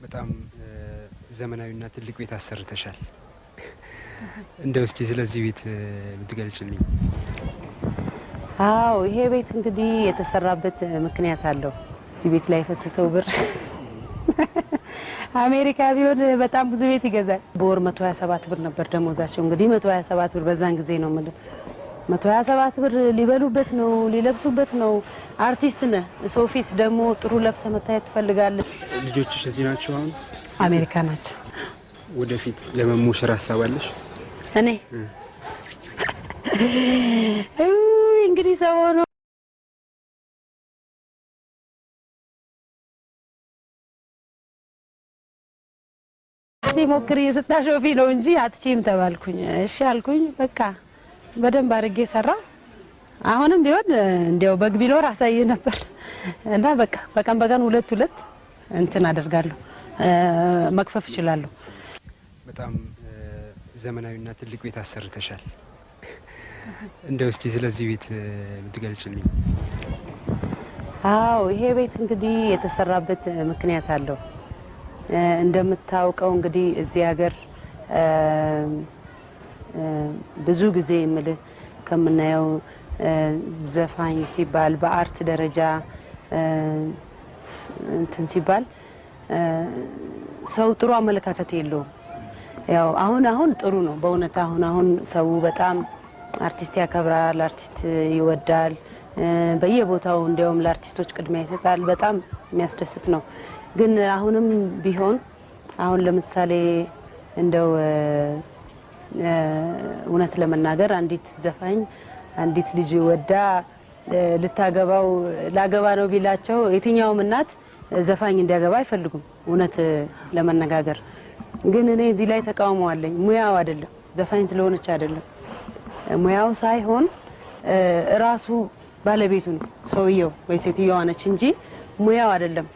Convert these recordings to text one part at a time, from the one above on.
በጣም ዘመናዊና ትልቅ ቤት አሰርተሻል። እንደው እስቲ ስለዚህ ቤት ብትገልጪልኝ። አዎ ይሄ ቤት እንግዲህ የተሰራበት ምክንያት አለው። እዚህ ቤት ላይ ፈሰሰው ብር አሜሪካ ቢሆን በጣም ብዙ ቤት ይገዛል። በወር 127 ብር ነበር ደሞዛቸው። እንግዲህ 127 ብር በዛን ጊዜ ነው ማለት 127 ብር ሊበሉበት ነው ሊለብሱበት ነው። አርቲስት ነህ፣ ሰው ፊት ደግሞ ጥሩ ለብሰህ መታየት ትፈልጋለህ። ልጆችሽ እዚህ ናቸው? አሁን አሜሪካ ናቸው። ወደፊት ለመሞሸር ሀሳብ አለሽ? እኔ እንግዲህ ሰው ነው ሲሞክር ስታሾፊ ነው እንጂ አትችይም ተባልኩኝ። እሺ አልኩኝ። በቃ በደንብ አድርጌ ሰራ። አሁንም ቢሆን እንዲያው በግ ቢኖር አሳይ ነበር እና በቃ በቀን ሁለት እንትን አደርጋለሁ፣ መክፈፍ እችላለሁ። በጣም ዘመናዊና ትልቅ ቤት አሰርተሻል። እንደው እስቲ ስለዚህ ቤት ብትገልጪልኝ። አዎ ይሄ ቤት እንግዲህ የተሰራበት ምክንያት አለው። እንደምታውቀው እንግዲህ እዚህ ሀገር ብዙ ጊዜ ምልህ ከምናየው ዘፋኝ ሲባል በአርት ደረጃ እንትን ሲባል ሰው ጥሩ አመለካከት የለውም። ያው አሁን ጥሩ ነው በእውነት አሁን ሰው በጣም አርቲስት ያከብራል፣ አርቲስት ይወዳል። በየቦታው እንዲያውም ለአርቲስቶች ቅድሚያ ይሰጣል። በጣም የሚያስደስት ነው። ግን አሁንም ቢሆን አሁን ለምሳሌ እንደው እውነት ለመናገር አንዲት ዘፋኝ አንዲት ልጅ ወዳ ላገባ ነው ቢላቸው የትኛውም እናት ዘፋኝ እንዲያገባ አይፈልጉም። እውነት ለመነጋገር ግን እኔ እዚህ ላይ ተቃውመዋለኝ። ሙያው አይደለም፣ ዘፋኝ ስለሆነች አይደለም፣ ሙያው ሳይሆን ራሱ ባለቤቱ ነው ሰውየው ወይ ሴትየዋ ነች እንጂ ሙያው አይደለም።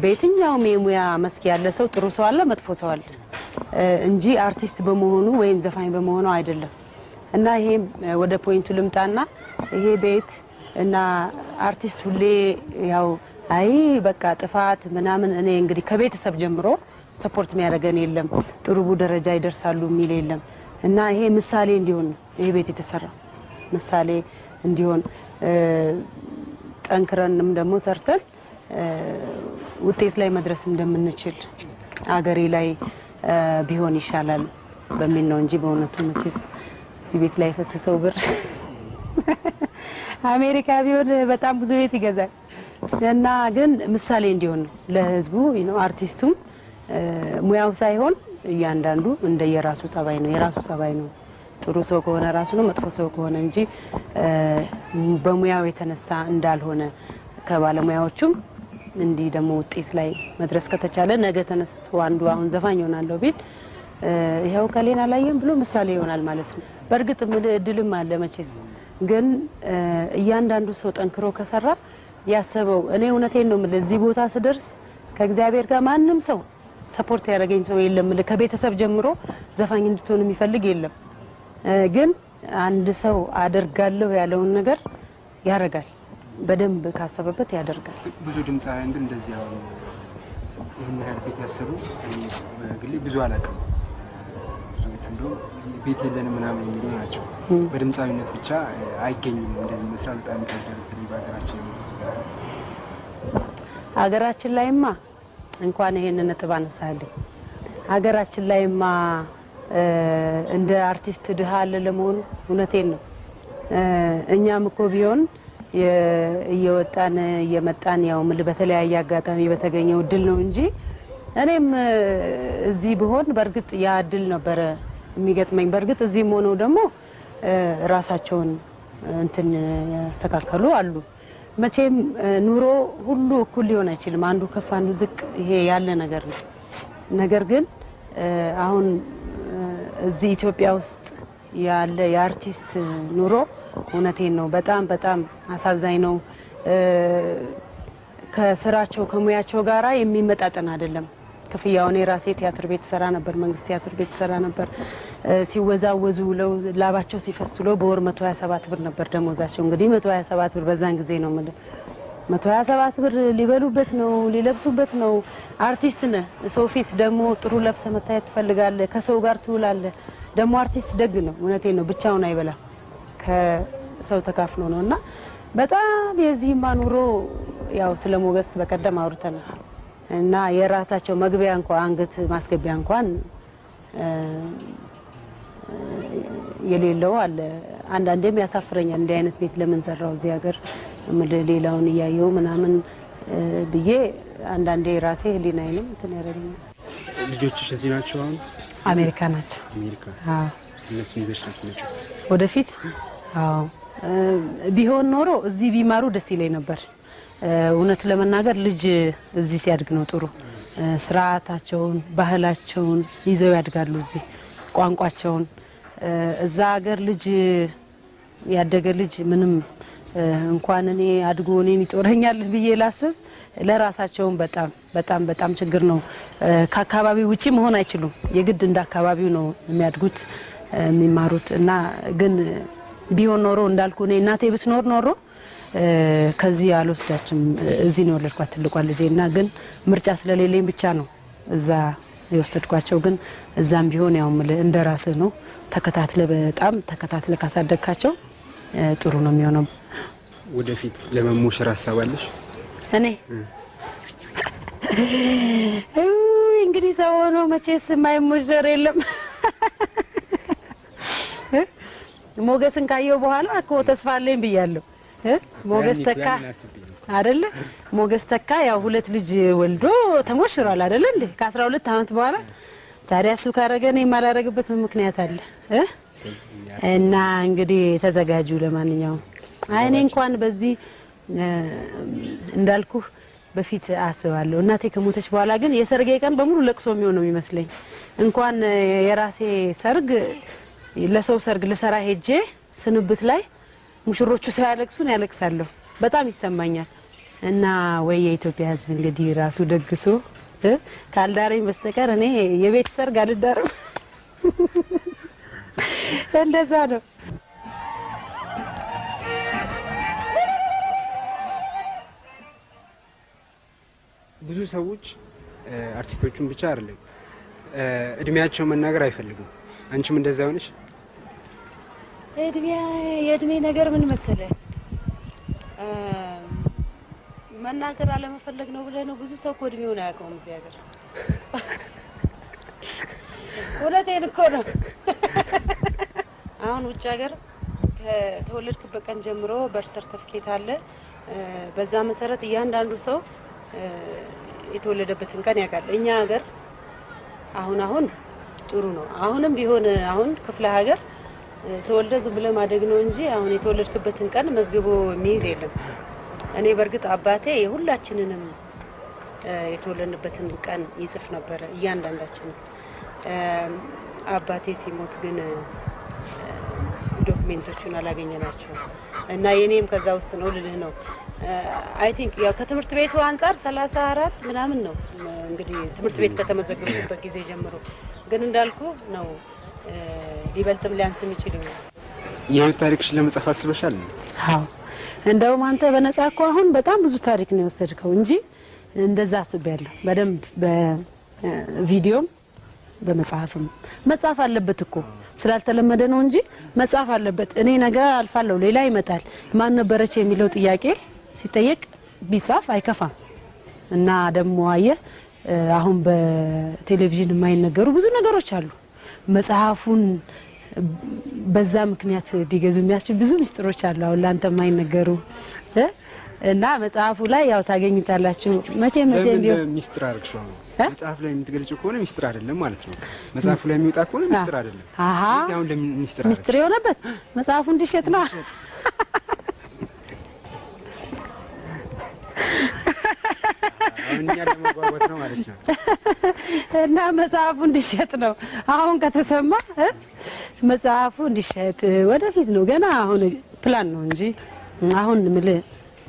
በየትኛውም የሙያ መስክ ያለ ሰው ጥሩ ሰው አለ፣ መጥፎ ሰው አለ እንጂ አርቲስት በመሆኑ ወይም ዘፋኝ በመሆኑ አይደለም። እና ይሄ ወደ ፖይንቱ ልምጣና ይሄ ቤት እና አርቲስት ሁሌ ያው አይ በቃ ጥፋት ምናምን እኔ እንግዲህ ከቤተሰብ ጀምሮ ሰፖርት የሚያደርገን የለም፣ ጥሩ ደረጃ ይደርሳሉ የሚል የለም። እና ይሄ ምሳሌ እንዲሆን ይሄ ቤት የተሰራው ምሳሌ እንዲሆን ጠንክረንም ደግሞ ሰርተን ውጤት ላይ መድረስ እንደምንችል አገሬ ላይ ቢሆን ይሻላል በሚል ነው እንጂ በእውነቱ መቼስ እዚህ ቤት ላይ ፈሰሰው ብር አሜሪካ ቢሆን በጣም ብዙ ቤት ይገዛል። እና ግን ምሳሌ እንዲሆን ነው ለህዝቡ ነው። አርቲስቱም ሙያው ሳይሆን እያንዳንዱ እንደየራሱ ጸባይ ነው፣ የራሱ ጸባይ ነው። ጥሩ ሰው ከሆነ ራሱ ነው፣ መጥፎ ሰው ከሆነ እንጂ በሙያው የተነሳ እንዳልሆነ ከባለሙያዎቹም እንዲህ ደግሞ ውጤት ላይ መድረስ ከተቻለ ነገ ተነስቶ አንዱ አሁን ዘፋኝ ሆናለሁ ቢል ይሄው ከሌና ላየም ብሎ ምሳሌ ይሆናል ማለት ነው። በእርግጥ እድልም አለ መቼስ። ግን እያንዳንዱ ሰው ጠንክሮ ከሰራ ያሰበው እኔ እውነቴን ነው የምልህ እዚህ ቦታ ስደርስ ከእግዚአብሔር ጋር ማንም ሰው ሰፖርት ያደረገኝ ሰው የለም። ከቤተሰብ ጀምሮ ዘፋኝ እንድትሆን የሚፈልግ የለም። ግን አንድ ሰው አደርጋለሁ ያለውን ነገር ያረጋል። በደንብ ካሰበበት ያደርጋል። ብዙ ድምጻውያን ግን እንደዚህ አሁን ይሄን ያህል ቤት ያሰሩ በግሌ ብዙ አላውቅም። ብዙዎቹ እንደው ቤት የለንም ምናምን የሚሉ ናቸው። በድምጻዊነት ብቻ አይገኝም። እንደዚህ መስራት በጣም ይከብዳል። በሀገራችን ሀገራችን ላይማ እንኳን ይሄንን ነጥብ አነሳለሁ። ሀገራችን ላይማ እንደ አርቲስት ድሃ አለ ለመሆኑ እውነቴን ነው። እኛም እኮ ቢሆን እየወጣን እየመጣን ያው በተለያየ አጋጣሚ በተገኘው እድል ነው እንጂ እኔም እዚህ ብሆን በርግጥ ያ እድል ነበር የሚገጥመኝ። በርግጥ እዚህም ሆነው ደግሞ ራሳቸውን እንትን ያስተካከሉ አሉ። መቼም ኑሮ ሁሉ እኩል ሊሆን አይችልም። አንዱ ከፍ አንዱ ዝቅ፣ ይሄ ያለ ነገር ነው። ነገር ግን አሁን እዚህ ኢትዮጵያ ውስጥ ያለ የአርቲስት ኑሮ እውነቴን ነው በጣም አሳዛኝ ነው። ከስራቸው ከሙያቸው ጋራ የሚመጣጠን አይደለም። ክፍያውን የራሴ ቲያትር ቤት ሰራ ነበር፣ መንግስት ቲያትር ቤት ሰራ ነበር። ሲወዛወዙ ብለው ላባቸው ሲፈስሉ በወር 127 ብር ነበር ደሞዛቸው። እንግዲህ 127 ብር በዛን ጊዜ ነው ማለት 127 ብር ሊበሉበት ነው ሊለብሱበት ነው። አርቲስት ነህ፣ ሰው ፊት ደግሞ ጥሩ ለብሰ መታየት ትፈልጋለህ፣ ከሰው ጋር ትውላለህ። ደግሞ አርቲስት ደግ ነው፣ እውነቴን ነው፣ ብቻውን አይበላም፣ ከሰው ተካፍሎ ነውና በጣም የዚህማ ኑሮ ያው ስለ ሞገስ በቀደም አውርተናል እና የራሳቸው መግቢያ እንኳን አንገት ማስገቢያ እንኳን የሌለው አለ። አንዳንዴም ያሳፍረኛል እንዲህ አይነት ቤት ለምን ሰራው እዚህ ሀገር ሌላውን እያየው ምናምን ብዬ አንዳንዴ ራሴ ህሊናዬንም እንትን ያደርገኛል። ልጆችሽ እዚህ ናቸው አሁን? አሜሪካ ናቸው። አሜሪካ? አዎ። እነሱ ይዘሽ ናቸው? ወደፊት አዎ ቢሆን ኖሮ እዚህ ቢማሩ ደስ ይለኝ ነበር። እውነት ለመናገር ልጅ እዚህ ሲያድግ ነው ጥሩ። ስርዓታቸውን ባህላቸውን ይዘው ያድጋሉ እዚህ ቋንቋቸውን። እዛ ሀገር ልጅ ያደገ ልጅ ምንም እንኳን እኔ አድጎ እኔን ይጦረኛል ብዬ ላስብ ለራሳቸውም በጣም ችግር ነው። ከአካባቢው ውጪ መሆን አይችሉም። የግድ እንደ አካባቢው ነው የሚያድጉት የሚማሩት። እና ግን ቢሆን ኖሮ እንዳልኩ እኔ እናቴ ብትኖር ኖሮ ከዚህ አልወስዳችም። እዚህ ነው ወለድኳት ትልቋን ልጄና ግን ምርጫ ስለሌለኝ ብቻ ነው እዛ የወሰድኳቸው። ግን እዛም ቢሆን ያው እንደራስህ ነው በጣም ተከታትለ ካሳደግካቸው ጥሩ ነው የሚሆነው። ወደፊት ለመሞሸር አሳባለሽ? እኔ እንግዲህ ሰው ነው መቼስ የማይሞሸር የለም። ሞገስን ካየው በኋላ እኮ ተስፋ አለኝ ብያለሁ። ሞገስ ተካ አይደለ? ሞገስ ተካ ያው 2 ልጅ ወልዶ ተሞሽሯል አይደለ እንዴ? ከ12 አመት በኋላ ታዲያ እሱ ካረገ እኔ የማላረግበት ምክንያት አለ እና እንግዲህ ተዘጋጁ። ለማንኛውም እኔ እንኳን በዚህ እንዳልኩ በፊት አስባለሁ እናቴ ከሞተች በኋላ ግን የሰርጌ ቀን በሙሉ ለቅሶ የሚሆነው ይመስለኝ። እንኳን የራሴ ሰርግ ለሰው ሰርግ ልሰራ ሄጄ ስንብት ላይ ሙሽሮቹ ሳያለቅሱን ያለቅሳለሁ። በጣም ይሰማኛል። እና ወይ የኢትዮጵያ ሕዝብ እንግዲህ ራሱ ደግሶ ካልዳረኝ በስተቀር እኔ የቤት ሰርግ አልዳርም። እንደዛ ነው። ብዙ ሰዎች አርቲስቶቹን ብቻ አይደለም እድሜያቸው መናገር አይፈልጉም። አንቺም እንደዛ ሆነሽ? የእድሜ ነገር ምን መሰለህ መናገር አለመፈለግ ነው ብለህ ነው። ብዙ ሰው እኮ እድሜውን አያውቀውም እዚህ ሀገር። እውነቴን እኮ ነው። አሁን ውጭ ሀገር ከተወለድክበት ቀን ጀምሮ በርዝ ሰርተፊኬት አለ። በዛ መሰረት እያንዳንዱ ሰው የተወለደበትን ቀን ያውቃል። እኛ ሀገር አሁን ጥሩ ነው። አሁንም ቢሆን አሁን ክፍለ ሀገር ተወልደ ዝም ብለህ ማደግ ነው እንጂ አሁን የተወለድክበትን ቀን መዝግቦ የሚይዝ የለም። እኔ በርግጥ አባቴ የሁላችንንም የተወለድንበትን ቀን ይጽፍ ነበር እያንዳንዳችን። አባቴ ሲሞት ግን ዶክመንቶቹን አላገኘናቸውም እና የኔም ከዛ ውስጥ ነው ልልህ ነው። አይ ቲንክ ያው ከትምህርት ቤቱ አንፃር 34 ምናምን ነው እንግዲህ ትምህርት ቤት ከተመዘገቡበት ጊዜ ጀምሮ። ግን እንዳልኩ ነው ሊበልጥም ሊያንስም ይችላል። የህይወት ታሪክሽን ለመጻፍ አስበሻል? አዎ እንደውም አንተ በነጻ እኮ አሁን በጣም ብዙ ታሪክ ነው የወሰድከው እንጂ እንደዛ አስቤያለሁ። በደንብ በቪዲዮም በመጽሐፍም መጻፍ አለበት እኮ ስላልተለመደ ነው እንጂ መጻፍ አለበት። እኔ ነገ አልፋለሁ ሌላ ይመጣል ማን ነበረች የሚለው ጥያቄ ሲጠየቅ ቢጻፍ አይከፋም። እና ደግሞ አየህ አሁን በቴሌቪዥን የማይነገሩ ብዙ ነገሮች አሉ። መጽሐፉን በዛ ምክንያት ዲገዙ የሚያስችል ብዙ ሚስጥሮች አሉ አሁን ላንተ የማይነገሩ እና መጽሐፉ ላይ ያው ታገኙታላችሁ። መቼ ቢሆን ሚስጥር አርክሽው መጽሐፍ ላይ የምትገልጪው ከሆነ ሚስጥር አይደለም ማለት ነው። መጽሐፉ ላይ የሚወጣ ከሆነ ሚስጥር አይደለም። አሃ ያው ለሚስጥር ሚስጥር የሆነበት መጽሐፉ እንዲሸጥ ነው። እኛ ለማጓጓት ነው ማለት ነው። እና መጽሐፉ እንዲሸጥ ነው አሁን ከተሰማ መጽሐፉ እንዲሸጥ ወደፊት ነው ገና አሁን ፕላን ነው እንጂ አሁን ምልህ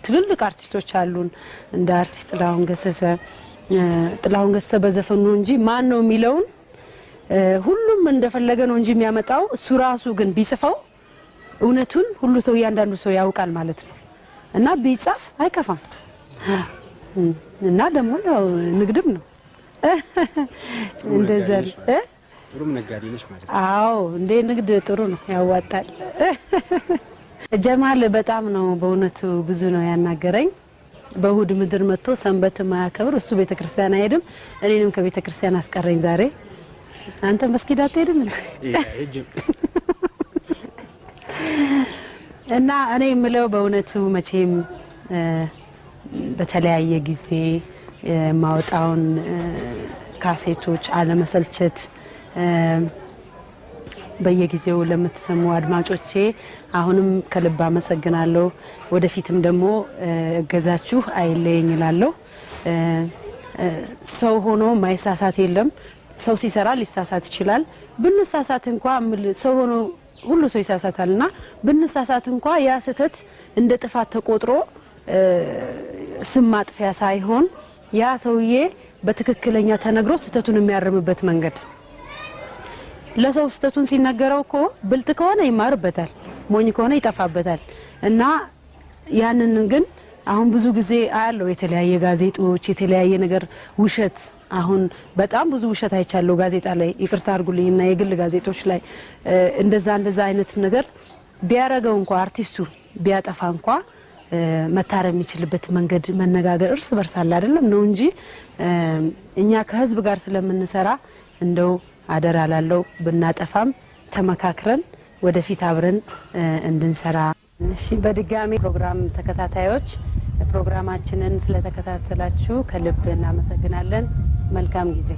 ትልልቅ አርቲስቶች አሉን እንደ አርቲስት ጥላሁን ገሰሰ በዘፈኑ እንጂ ማን ነው የሚለውን ሁሉም እንደፈለገ ነው እንጂ የሚያመጣው እሱ ራሱ ግን ቢጽፈው እውነቱን ሁሉ ሰው እያንዳንዱ ሰው ያውቃል ማለት ነው። እና ቢጻፍ አይከፋም። እና ደግሞ ያው ንግድም ነው እንደዛ ጥሩም ነጋዴ ነሽ ማለት ነው። አዎ እንደ ንግድ ጥሩ ነው ያዋጣል። ጀማል በጣም ነው በእውነቱ ብዙ ነው ያናገረኝ። በእሁድ ምድር መጥቶ ሰንበት ማያከብር እሱ ቤተክርስቲያን አይሄድም፣ እኔንም ከቤተክርስቲያን አስቀረኝ ዛሬ። አንተ መስጊድ አትሄድም እንዴ? እና እኔ የምለው በእውነቱ መቼም በተለያየ ጊዜ ማውጣውን ካሴቶች አለመሰልቸት በየጊዜው ለምትሰሙ አድማጮቼ አሁንም ከልብ አመሰግናለሁ። ወደፊትም ደግሞ እገዛችሁ አይለየኝ እላለሁ። ሰው ሆኖ ማይሳሳት የለም። ሰው ሲሰራ ሊሳሳት ይችላል። ብንሳሳት እንኳን ሰው ሆኖ ሁሉ ሰው ይሳሳታልና ብንሳሳት እንኳን ያ ስህተት እንደ ጥፋት ተቆጥሮ ስም ማጥፊያ ሳይሆን ያ ሰውዬ በትክክለኛ ተነግሮ ስህተቱን የሚያርምበት መንገድ ለሰው ስህተቱን ሲነገረው እኮ ብልጥ ከሆነ ይማርበታል፣ ሞኝ ከሆነ ይጠፋበታል። እና ያንን ግን አሁን ብዙ ጊዜ አያለው የተለያየ ጋዜጦች የተለያየ ነገር ውሸት አሁን በጣም ብዙ ውሸት አይቻለው ጋዜጣ ላይ ይቅርታ አድርጉልኝና የግል ጋዜጦች ላይ እንደዛ አይነት ነገር ቢያረጋው እንኳን አርቲስቱ ቢያጠፋ እንኳን መታረም የሚችልበት መንገድ መነጋገር እርስ በርስ አለ አይደለም ነው እንጂ እኛ ከህዝብ ጋር ስለምንሰራ እንደው አደራ ላለው ብናጠፋም ተመካክረን ወደፊት አብረን እንድንሰራ። እሺ በድጋሚ ፕሮግራም ተከታታዮች ፕሮግራማችንን ስለተከታተላችሁ ከልብ እናመሰግናለን። መልካም ጊዜ